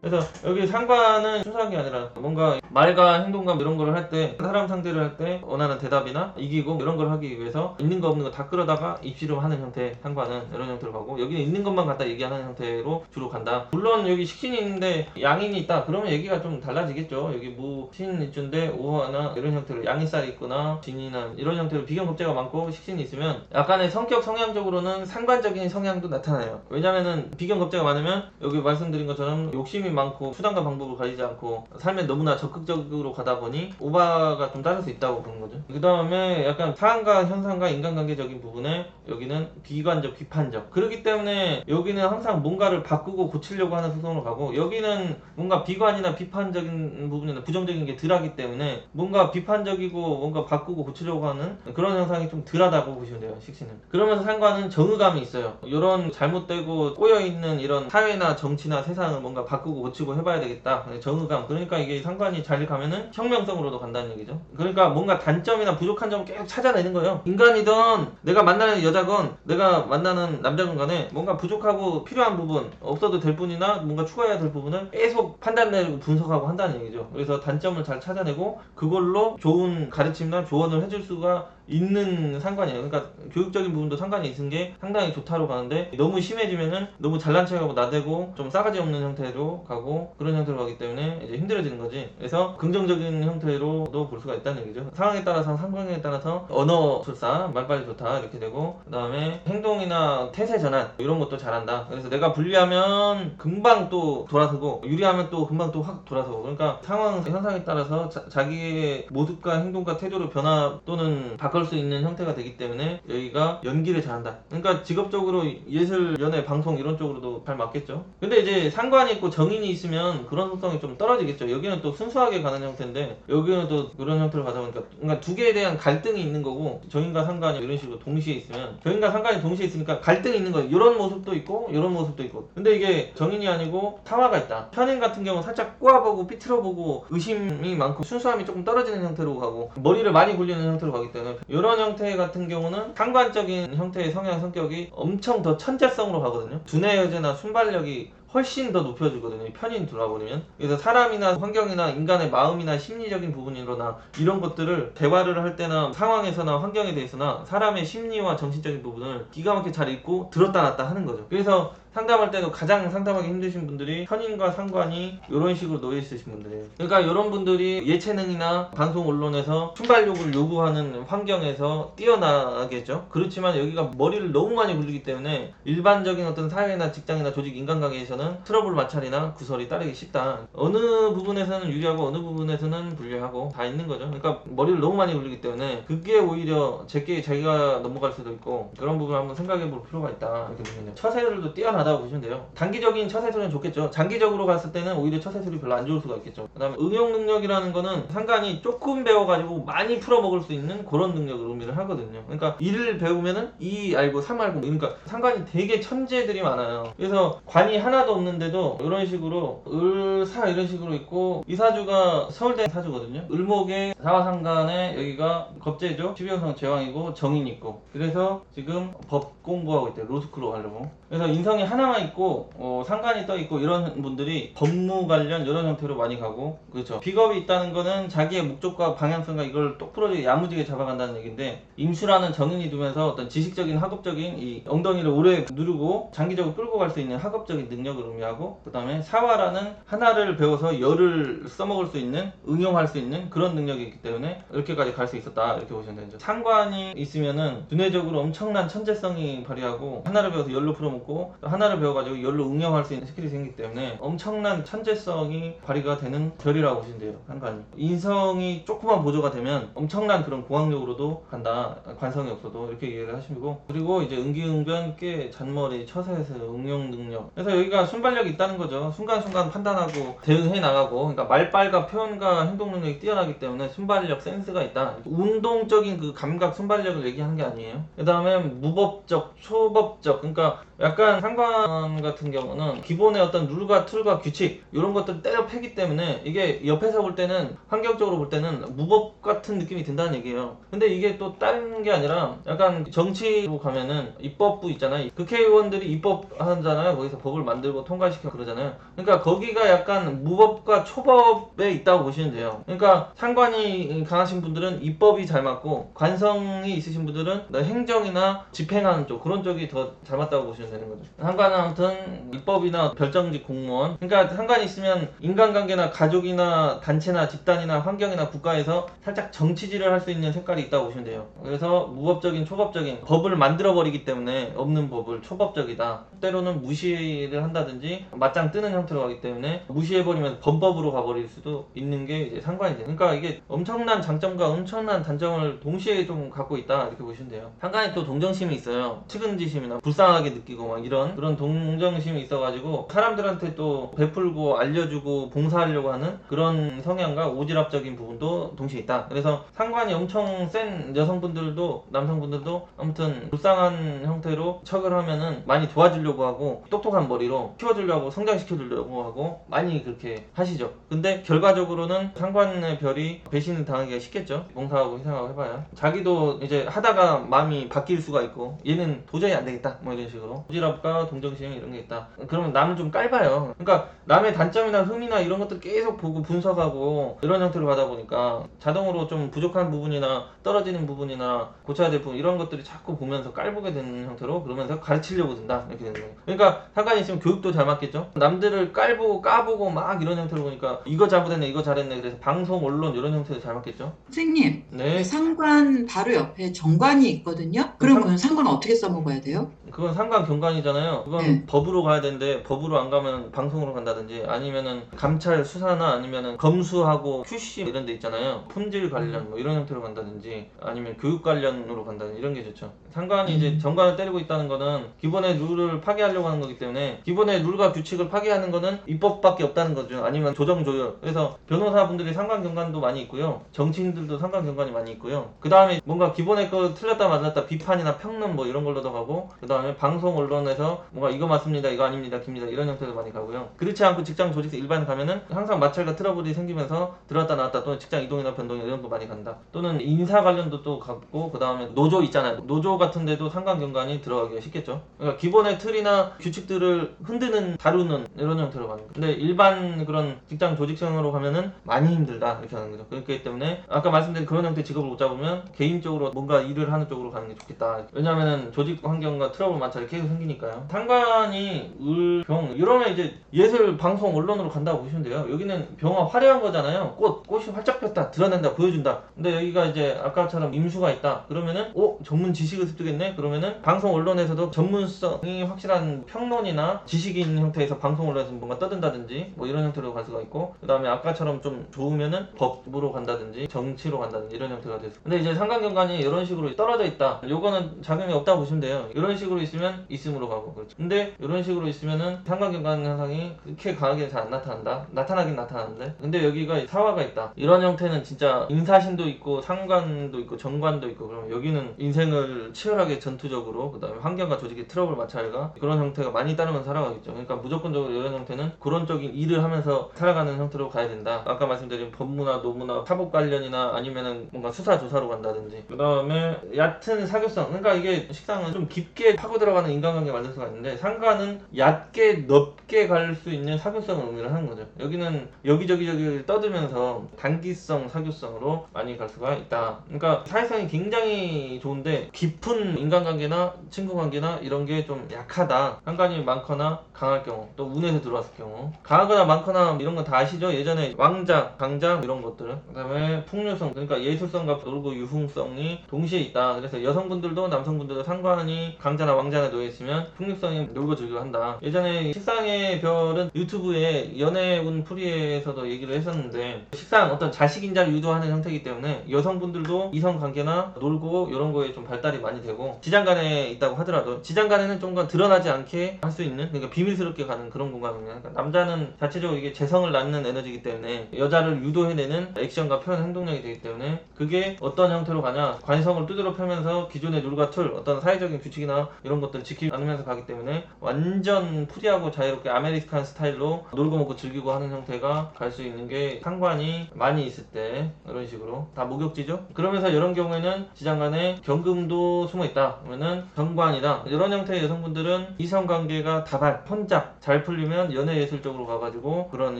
그래서 여기 상관은 순수한 게 아니라 뭔가 말과 행동과 이런 거를 할 때, 사람 상대를 할 때 원하는 대답이나 이기고 이런 걸 하기 위해서 있는 거 없는 거 다 끌어다가 입씨름 하는 형태, 상관은 이런 형태로 가고, 여기는 있는 것만 갖다 얘기하는 형태로 주로 간다. 물론 여기 식신이 있는데 양인이 있다 그러면 얘기가 좀 달라지겠죠. 여기 무신일주인데 오화나 이런 형태로 양인살이 있거나 진이나 이런 형태로 비견급제가 많고 식신이 있으면 약간의 성격 성향적으로는 상관적인 성향도 나타나요. 왜냐면은 비견급제가 많으면 여기 말씀드린 것처럼 욕심이 많고 수단과 방법을 가리지 않고 삶에 너무나 적극적으로 가다 보니 오바가 좀 따를 수 있다고 보는 거죠. 그 다음에 약간 사안과 현상과 인간관계적인 부분에 여기는 비관적, 비판적. 그렇기 때문에 여기는 항상 뭔가를 바꾸고 고치려고 하는 소송으로 가고, 여기는 뭔가 비관이나 비판적인 부분이나 부정적인 게 덜하기 때문에 뭔가 비판적이고 뭔가 바꾸고 고치려고 하는 그런 현상이 좀 덜하다고 보시면 돼요, 식신은. 그러면서 상관은 정의감이 있어요. 이런 잘못되고 꼬여있는 이런 사회나 정치나 세상을 뭔가 바꾸고 고치고 해봐야 되겠다. 정의감. 그러니까 이게 상관이 잘 가면은 혁명성으로도 간다는 얘기죠. 그러니까 뭔가 단점이나 부족한 점을 계속 찾아내는 거예요. 인간이든 내가 만나는 여자건 내가 만나는 남자건 간에 뭔가 부족하고 필요한 부분, 없어도 될 뿐이나 뭔가 추가해야 될 부분을 계속 판단내고 분석하고 한다는 얘기죠. 그래서 단점을 잘 찾아내고 그걸로 좋은 가르침이나 조언을 해줄 수가 있는 상관이에요. 그러니까 교육적인 부분도 상관이 있는 게 상당히 좋다로 가는데, 너무 심해지면은 너무 잘난 척하고 나대고 좀 싸가지 없는 형태로 가고 그런 형태로 가기 때문에 이제 힘들어지는 거지. 그래서 긍정적인 형태로도 볼 수가 있다는 얘기죠. 상황에 따라서, 상황에 따라서 언어술사, 말빨이 좋다 이렇게 되고, 그 다음에 행동이나 태세 전환 이런 것도 잘한다. 그래서 내가 불리하면 금방 또 돌아서고 유리하면 또 금방 또 확 돌아서고, 그러니까 상황 현상에 따라서 자기의 모습과 행동과 태도를 변화 또는 바꿀 수 있는 형태가 되기 때문에 여기가 연기를 잘한다. 그러니까 직업적으로 예술, 연애, 방송 이런 쪽으로도 잘 맞겠죠. 근데 이제 상관이 있고 정인이 있으면 그런 속성이 좀 떨어지겠죠. 여기는 또 순수하게 가는 형태인데 여기는 또 그런 형태로 가다 보니까, 그러니까 두 개에 대한 갈등이 있는 거고, 정인과 상관이 이런 식으로 동시에 있으면, 정인과 상관이 동시에 있으니까 갈등이 있는 거예요. 이런 모습도 있고 이런 모습도 있고. 근데 이게 정인이 아니고 타화가 있다. 편인 같은 경우 살짝 꼬아보고 삐틀어보고 의심이 많고 순수함이 조금 떨어지는 형태로 가고 머리를 많이 굴리는 형태로 가기 때문에, 이런 형태 같은 경우는 상관적인 형태의 성향, 성격이 엄청 더 천재성으로 가거든요. 두뇌 여제나 순발력이 훨씬 더 높여주거든요, 편인 돌아버리면. 그래서 사람이나 환경이나 인간의 마음이나 심리적인 부분이로나 이런 것들을 대화를 할 때나 상황에서나 환경에 대해서나 사람의 심리와 정신적인 부분을 기가 막히게 잘 읽고 들었다 놨다 하는 거죠. 그래서 상담할 때도 가장 상담하기 힘드신 분들이 편인과 상관이 이런 식으로 놓여 있으신 분들이에요. 그러니까 이런 분들이 예체능이나 방송 언론에서 순발력을 요구하는 환경에서 뛰어나겠죠. 그렇지만 여기가 머리를 너무 많이 굴리기 때문에 일반적인 어떤 사회나 직장이나 조직, 인간관계에서는 트러블 마찰이나 구설이 따르기 쉽다. 어느 부분에서는 유리하고 어느 부분에서는 불리하고 다 있는 거죠. 그러니까 머리를 너무 많이 굴리기 때문에 그게 오히려 제게 자기가 넘어갈 수도 있고, 그런 부분을 한번 생각해 볼 필요가 있다 이렇게 보면 돼요. 처세술도 뛰어나다고 보시면 돼요. 단기적인 처세술은 좋겠죠. 장기적으로 갔을 때는 오히려 처세술이 별로 안 좋을 수가 있겠죠. 그 다음에 응용 능력이라는 거는 상관이 조금 배워가지고 많이 풀어먹을 수 있는 그런 능력을 의미를 하거든요. 그러니까 1을 배우면은 2 알고 3 알고, 그러니까 상관이 되게 천재들이 많아요. 그래서 관이 하나도 없는데도 이런 식으로 을사 이런 식으로 있고, 이 사주가 서울대 사주거든요. 을목에 사화상관에 여기가 겁재죠. 12형성 제왕이고 정인이 있고, 그래서 지금 법 공부하고 있대요. 로스쿨로 가려고. 그래서 인성이 하나만 있고 상관이 떠 있고 이런 분들이 법무 관련 이런 형태로 많이 가고, 그렇죠. 직업이 있다는 거는 자기의 목적과 방향성과 이걸 똑부러지게 야무지게 잡아간다는 얘기인데, 임수라는 정인이 두면서 어떤 지식적인 학업적인 이 엉덩이를 오래 누르고 장기적으로 끌고 갈 수 있는 학업적인 능력을 의미하고, 그 다음에 사화라는 하나를 배워서 열을 써먹을 수 있는, 응용할 수 있는 그런 능력이 있기 때문에 이렇게까지 갈 수 있었다 이렇게 보시면 되죠. 상관이 있으면은 두뇌적으로 엄청난 천재성이 발휘하고, 하나를 배워서 열로 풀어먹고 하나를 배워가지고 열로 응용할 수 있는 스킬이 생기기 때문에 엄청난 천재성이 발휘가 되는 별이라고 보시면 돼요, 상관이. 인성이 조금만 보조가 되면 엄청난 그런 고학력으로도 간다, 관성이 없어도, 이렇게 이해를 하시고. 그리고 이제 응기응변, 꽤, 잔머리, 처세에서 응용 능력. 그래서 여기가 순발력이 있다는 거죠. 순간순간 판단하고 대응해 나가고, 그러니까 말빨과 표현과 행동 능력이 뛰어나기 때문에 순발력, 센스가 있다. 운동적인 그 감각, 순발력을 얘기하는 게 아니에요. 그 다음에 무법적, 초법적, 그러니까 약간 상관 같은 경우는 기본의 어떤 룰과 툴과 규칙 이런 것들 때려 패기 때문에 이게 옆에서 볼 때는 환경적으로 볼 때는 무법 같은 느낌이 든다는 얘기예요. 근데 이게 또 다른 게 아니라 약간 정치로 가면은 입법부 있잖아요. 국회의원들이 입법하잖아요. 거기서 법을 만들고 통과시키고 그러잖아요. 그러니까 거기가 약간 무법과 초법에 있다고 보시면 돼요. 그러니까 상관이 강하신 분들은 입법이 잘 맞고 관성이 있으신 분들은 행정이나 집행하는 쪽 그런 쪽이 더 잘 맞다고 보시면 되는 거죠. 상관은 아무튼 입법이나 별정직 공무원, 그러니까 상관이 있으면 인간관계나 가족이나 단체나 집단이나 환경이나 국가에서 살짝 정치질을 할 수 있는 색깔이 있다고 보시면 돼요. 그래서 무법적인 초법적인 법을 만들어 버리기 때문에 없는 법을 초법적이다. 때로는 무시를 한다든지 맞짱 뜨는 형태로 가기 때문에 무시해버리면 범법으로 가버릴 수도 있는 게 이제 상관이죠. 그러니까 이게 엄청난 장점과 엄청난 단점을 동시에 좀 갖고 있다 이렇게 보시면 돼요. 상관이 또 동정심이 있어요. 측은지심이나 불쌍하게 느끼고 막 이런 그런 동정심이 있어가지고 사람들한테 또 베풀고 알려주고 봉사하려고 하는 그런 성향과 오지랖적인 부분도 동시에 있다. 그래서 상관이 엄청 센 여성분들도 남성분들도 아무튼 불쌍한 형태로 척을 하면은 많이 도와주려고 하고 똑똑한 머리로 키워주려고 성장시켜주려고 하고 많이 그렇게 하시죠. 근데 결과적으로는 상관의 별이 배신을 당하기가 쉽겠죠. 봉사하고 희생하고 해봐야 자기도 이제 하다가 마음이 바뀔 수가 있고 얘는 도저히 안 되겠다 뭐 이런 식으로 오지랖과 동정심 이런 게 있다. 그러면 남은 좀 깔봐요. 그러니까 남의 단점이나 흠이나 이런 것들 계속 보고 분석하고 이런 형태로 가다 보니까 자동으로 좀 부족한 부분이나 떨어지는 부분이나 고쳐야 될 부분 이런 것들이 자꾸 보면서 깔보게 되는 형태로 그러면서 가르치려고 든다 이렇게 되는 거예요. 그러니까 상관이 있으면 교육도 잘 맞겠죠. 남들을 깔보고 까보고 막 이런 형태로 보니까 이거 잘못했네 이거 잘했네 그래서 방송 언론 이런 형태도 잘 맞겠죠. 선생님, 네. 그 상관 바로 옆에 정관이 있거든요. 그럼 그 상관 어떻게 써먹어야 돼요? 그건 상관 경관이잖아요. 그건 네. 법으로 가야 되는데 법으로 안 가면 방송으로 간다든지 아니면은 감찰 수사나 아니면은 검수하고 QC 이런 데 있잖아요. 품질 관련 뭐 이런 형태로 간다든지 아니면 교육 관련으로 간다든지 이런 게 좋죠. 상관이 이제 정관을 때리고 있다는 거는 기본의 룰을 파괴하려고 하는 거기 때문에 기본의 룰과 규칙을 파괴하는 거는 입법밖에 없다는 거죠. 아니면 조정 조율. 그래서 변호사분들이 상관 경관도 많이 있고요. 정치인들도 상관 경관이 많이 있고요. 그 다음에 뭔가 기본의 거 틀렸다 맞았다 비판이나 평론 뭐 이런 걸로도 가고 그 다음에 방송 언론에서 뭔가 이거 맞습니다 이거 아닙니다 깁니다 이런 형태도 많이 가고요. 그렇지 않고 직장 조직 일반 가면은 항상 마찰과 트러블이 생기면서 들어왔다 나왔다 또는 직장 이동이나 변동 이런 거 많이 간다. 또는 인사 관련도 또 갖고 그 다음에 노조 있잖아요. 노조 같은 데도 상관 경관이 들어가기가 쉽겠죠. 그러니까 기본의 틀이나 규칙들을 흔드는 다루는 이런 형태로 가는 거예요. 근데 일반 그런 직장 조직생으로 가면은 많이 힘들다 이렇게 하는 거죠. 그렇기 때문에 아까 말씀드린 그런 형태의 직업을 못 잡으면 개인적으로 뭔가 일을 하는 쪽으로 가는 게 좋겠다. 왜냐면은 조직 환경과 트러블 마찰이 계속 생기니까요. 상관이 을, 병 이러면 이제 예술 방송 언론으로 간다고 보시면 돼요. 여기는 병화 화려한 거잖아요. 꽃이 활짝 폈다 드러낸다 보여준다. 근데 여기가 이제 아까처럼 임수가 있다 그러면은 전문 지식을 습득했네 그러면은 방송 언론에서도 전문성이 확실한 평론이나 지식이 있는 형태에서 방송 언론에서 뭔가 떠든다든지 뭐 이런 형태로 갈 수가 있고 그 다음에 아까처럼 좀 좋으면은 법으로 간다든지 정치로 간다든지 이런 형태가 돼서 근데 이제 상관경관이 이런 식으로 떨어져 있다 요거는 작용이 없다고 보시면 돼요. 이런 식으로 있으면 있음으로 가고 그렇죠. 근데 이런 식으로 있으면은 상관경관 현상이 그렇게 강하게 잘 안 나타난다. 나타나긴 나타나는데 근데 여기가 사화가 있다. 이런 형태는 진짜 인사신도 있고 상관도 있고 정관도 있고 그러면 여기는 인생을 치열하게 전투적으로 그 다음에 환경과 조직의 트러블 마찰과 그런 형태가 많이 따르면서 살아가겠죠. 그러니까 무조건적으로 이런 형태는 그런 쪽인 일을 하면서 살아가는 형태로 가야 된다. 아까 말씀드린 법무나 노무나 사법 관련이나 아니면은 뭔가 수사 조사로 간다든지 그 다음에 얕은 사교성 그러니까 이게 식상은 좀 깊게 파고 들어가는 인간관계 만들 수가 있는데 상관은 얕게 넓게 갈 수 있는 사교성을 의미를 하는 거죠. 여기는 여기저기 떠들면서 단기성 사교성으로 많이 갈 수가 있다. 그러니까 사회성이 굉장히 좋은데 깊은 인간관계나 친구관계나 이런 게 좀 약하다. 상관이 많거나 강할 경우 또 운에서 들어왔을 경우 강하거나 많거나 이런 거 다 아시죠? 예전에 왕자, 강자 이런 것들 그 다음에 풍류성 그러니까 예술성과 놀고 유흥성이 동시에 있다. 그래서 여성분들도 남성분들도 상관이 강자나 왕자나 놓여있으면 풍류성이 놀고 즐기고 한다. 예전에 식상의 별은 유튜브에 연애운 풀이에서도 얘기를 했었는데 식상 어떤 자식인자를 유도하는 형태이기 때문에 여성분들도 이성관계나 놀고 이런 거에 좀 발달이 많이 되고 지장간에 있다고 하더라도 지장간에는 좀 더 드러나지 않게 할 수 있는 그러니까 비밀스럽게 가는 그런 공간입니다. 그러니까 남자는 자체적으로 이게 재성을 낳는 에너지이기 때문에 여자를 유도해내는 액션과 표현 행동력이 되기 때문에 그게 어떤 형태로 가냐 관성을 두드러 펴면서 기존의 룰과 툴 어떤 사회적인 규칙이나 이런 것들을 지키고 굴리지 않으면서 가기 때문에 완전 프리하고 자유롭게 아메리칸 스타일로 놀고 먹고 즐기고 하는 형태가 갈 수 있는 게 상관이 많이 있을 때 이런 식으로 다 목욕지죠. 그러면서 이런 경우에는 지장간에 경금도 숨어있다 그러면은 정관이다. 이런 형태의 여성분들은 이성관계가 다발 혼잡 잘 풀리면 연애예술적으로 가가지고 그런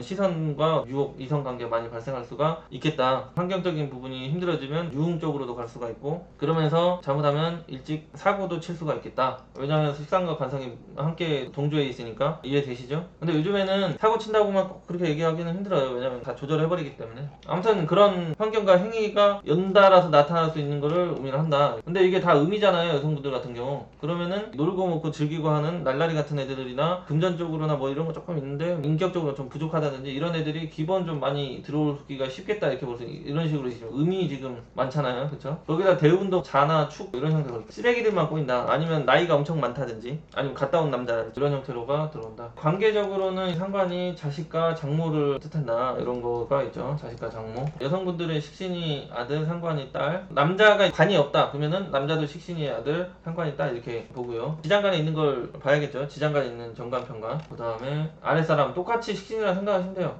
시선과 유혹 이성관계가 많이 발생할 수가 있겠다. 환경적인 부분이 힘들어지면 유흥 쪽으로도 갈 수가 있고 그러면서 잘못하면 일찍 사고도 칠 수가 있겠다. 왜냐하면 식상과 관성이 함께 동조해 있으니까. 이해되시죠? 근데 요즘에는 사고 친다고만 꼭 그렇게 얘기하기는 힘들어요. 왜냐면 다 조절해버리기 때문에. 아무튼 그런 환경과 행위가 연달아서 나타날 수 있는 거를 의미를 한다. 근데 이게 다 의미잖아요. 여성분들 같은 경우. 그러면은 놀고 먹고 즐기고 하는 날라리 같은 애들이나 금전적으로나 뭐 이런 거 조금 있는데 인격적으로 좀 부족하다든지 이런 애들이 기본 좀 많이 들어오기가 쉽겠다 이렇게 볼 수 이런 식으로 지금 의미 지금 많잖아요. 그쵸? 거기다 대운도 자나 축 이런 형태로 쓰레기들만 꼬인다. 아니면 나이가 엄청 많다든지 아니면 갔다 온 남자 이런 형태로가 들어온다. 관계적으로는 상관이 자식과 장모를 뜻한다. 이런 거가 있죠. 자식과 장모. 여성분들의 식신이 아들, 상관이 딸. 남자가 관이 없다. 그러면은 남자도 식신이 아들, 상관이 딸 이렇게 보고요. 지장간에 있는 걸 봐야겠죠. 지장간에 있는 정관, 편관. 그 다음에 아랫사람 똑같이 식신이라 생각하시면 돼요.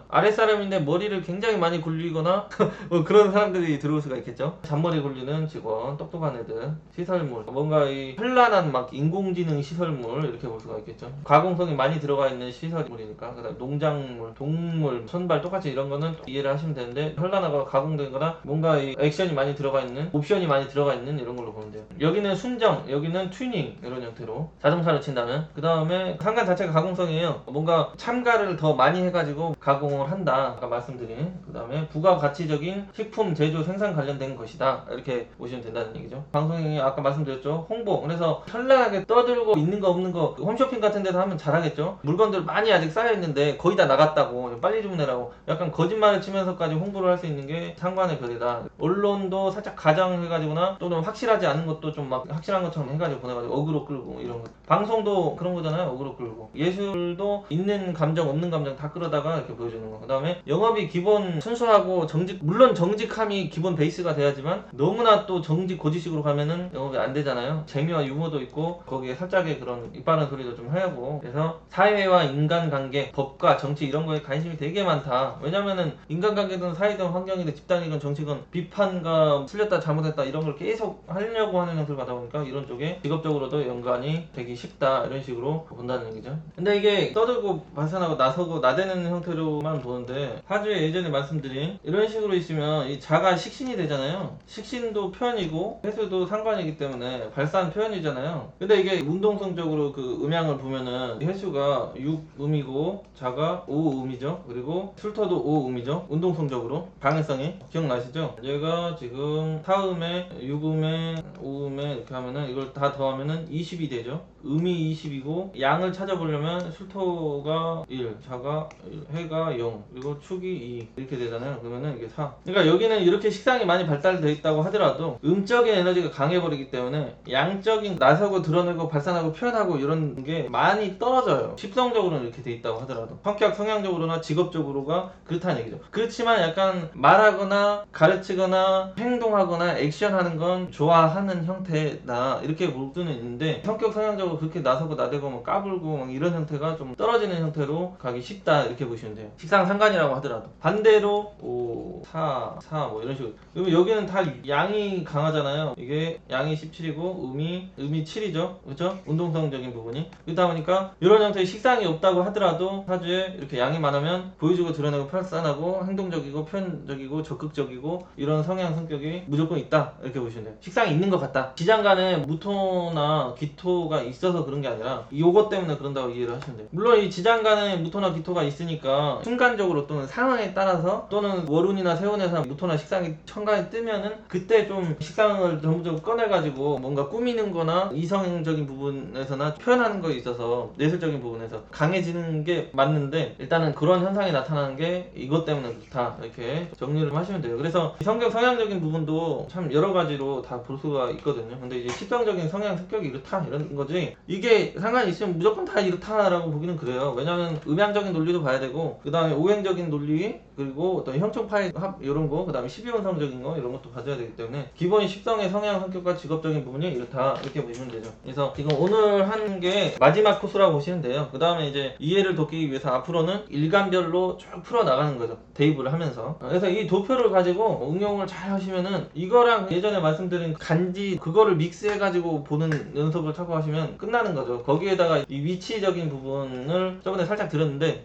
아랫사람인데 머리를 굉장히 많이 굴리거나 뭐 그런 사람들이 들어올 수가 있겠죠. 잔머리 굴리는 직원, 똑똑한 애들, 시설물, 뭔가 이 현란한 막 인공지능 시설물 이렇게 볼 수가 있겠죠. 가공성이 많이 들어가 있는 시설물이니까. 그다음 농작물, 동물, 선발 똑같이 이런 거는 이해를 하시면 되는데 현란하고 가공된 거나 뭔가 이 액션이 많이 들어가 있는, 옵션이 많이 들어가 있는 이런 걸로 보면 돼요. 여기는 순정, 여기는 튜닝 이런 형태로 자동차로 친다면 그 다음에 상관 자체가 가공성이에요. 뭔가 첨가를 더 많이 해가지고 가공을 한다. 아까 말씀드린 그 다음에 부가가치적인 식품 제조 생산 관련된 것이다. 이렇게 보시면 된다는 얘기죠. 방송이 아까 말씀드렸죠. 홍보. 그래서 현란하게 떠들고 있는 거 없는 거 홈쇼핑 같은 데서 하면 잘하겠죠. 물건들 많이 아직 쌓여있는데 거의 다 나갔다고 빨리 주문해라고 약간 거짓말을 치면서까지 홍보를 할 수 있는 게 상관의 별이다. 언론도 살짝 가장해가지고나 또는 확실하지 않은 것도 좀 막 확실한 것처럼 해가지고 보내가지고 어그로 끌고 이런 거. 방송도 그런 거잖아요. 어그로 끌고. 예술도 있는 감정 없는 감정 다 끌어다가 이렇게 보여주는 거. 그 다음에 영업이 기본 순수하고 정직, 물론 정직함이 기본 베이스가 돼야지만 너무나 또 정직 고지식으로 가면은 영업이 안 되잖아요. 재미와 유머도 있고 거기에 살짝의 그런 이빠른 소리도 좀 하고. 그래서 사회와 인간관계, 법과 정치 이런 거에 관심이 되게 많다. 왜냐면은 인간관계든 사회든 환경이든 집단이든 정치든 비판과 틀렸다 잘못했다 이런 걸 계속 하려고 하는 형태를 가다 보니까 이런 쪽에 직업적으로도 연관이 되기 쉽다 이런 식으로 본다는 얘기죠. 근데 이게 떠들고 발산하고 나서고 나대는 형태로만 보는데 사주에 예전에 말씀드린 이런 식으로 있으면 이 자가 식신이 되잖아요. 식신도 편이고 해수도 상관이기 때문에 발산 표현이잖아요. 근데 이게 운동성적으로 그 음양을 보면은 해수가 6음이고 자가 5음이죠. 그리고 술토도 5음이죠. 운동성적으로 방해성이 기억나시죠? 얘가 지금 4음에 6음에 5음에 이렇게 하면은 이걸 다 더하면은 20이 되죠. 음이 20이고 양을 찾아보려면 술토가 1, 자가 1, 해가 0, 그리고 축이 2 이렇게 되잖아요. 그러면은 이게 4. 그러니까 여기는 이렇게 식상이 많이 발달되어 있다고 하더라도 음적인 에너지가 강해버리기 때문에 양적인 나서고 드러내고 발산하고 표현하고 이런 게 많이 떨어져요. 십성적으로는 이렇게 돼 있다고 하더라도 성격 성향적으로나 직업적으로가 그렇다는 얘기죠. 그렇지만 약간 말하거나 가르치거나 행동하거나 액션하는 건 좋아하는 형태다 이렇게 볼 수는 있는데 성격 성향적으로 그렇게 나서고 나대고 뭐 까불고 막 이런 형태가 좀 떨어지는 형태로 가기 쉽다 이렇게 보시면 돼요. 식상 상관이라고 하더라도 반대로 5, 4, 4 뭐 이런 식으로. 그리고 여기는 다 양이 강하잖아요. 이게 양이 17이고 음이 7이죠. 그렇죠? 운동성적인 부분이. 그러다 보니까 이런 형태의 식상이 없다고 하더라도 사주에 이렇게 양이 많으면 보여주고 드러내고 발산하고 행동적이고 표현적이고 적극적이고 이런 성향 성격이 무조건 있다 이렇게 보시면 돼요. 식상이 있는 것 같다. 지장간에 무토나 기토가 있어서 그런 게 아니라 요것 때문에 그런다고 이해를 하시면 돼요. 물론 이 지장간에 무토나 기토가 있으니까 순간적으로 또는 상황에 따라서 또는 월운이나 세운에서 무토나 식상이 천간에 뜨면은 그때 좀 식상을 전부적으로 꺼내가지고 뭔가 꾸미는 거나 이성적인 부분에서나 표현하는 거에 있어서 예술적인 부분에서 강해지는 게 맞는데 일단은 그런 현상이 나타나는 게 이것 때문에 그렇다 이렇게 정리를 하시면 돼요. 그래서 성격 성향적인 부분도 참 여러 가지로 다 볼 수가 있거든요. 근데 이제 식성적인 성향 성격이 이렇다 이런 거지 분들이 이게 상관이 있으면 무조건 다 이렇다라고 보기는 그래요. 왜냐하면 음향적인 논리도 봐야 되고 그 다음에 오행적인 논리 그리고 어떤 형총 파이 합 이런 거, 그 다음에 12원성적인 거 이런 것도 봐줘야 되기 때문에 기본 식성의 성향, 성격과 직업적인 부분이 이렇다 이렇게 보시면 되죠. 그래서 지금 오늘 한 게 마지막 코스라고 보시면 돼요. 그 다음에 이제 이해를 돕기 위해서 앞으로는 일간별로 쭉 풀어 나가는 거죠. 대입을 하면서. 그래서 이 도표를 가지고 응용을 잘 하시면은 이거랑 예전에 말씀드린 간지 그거를 믹스해 가지고 보는 연습을 차고 하시면 끝나는 거죠. 거기에다가 이 위치적인 부분을 저번에 살짝 들었는데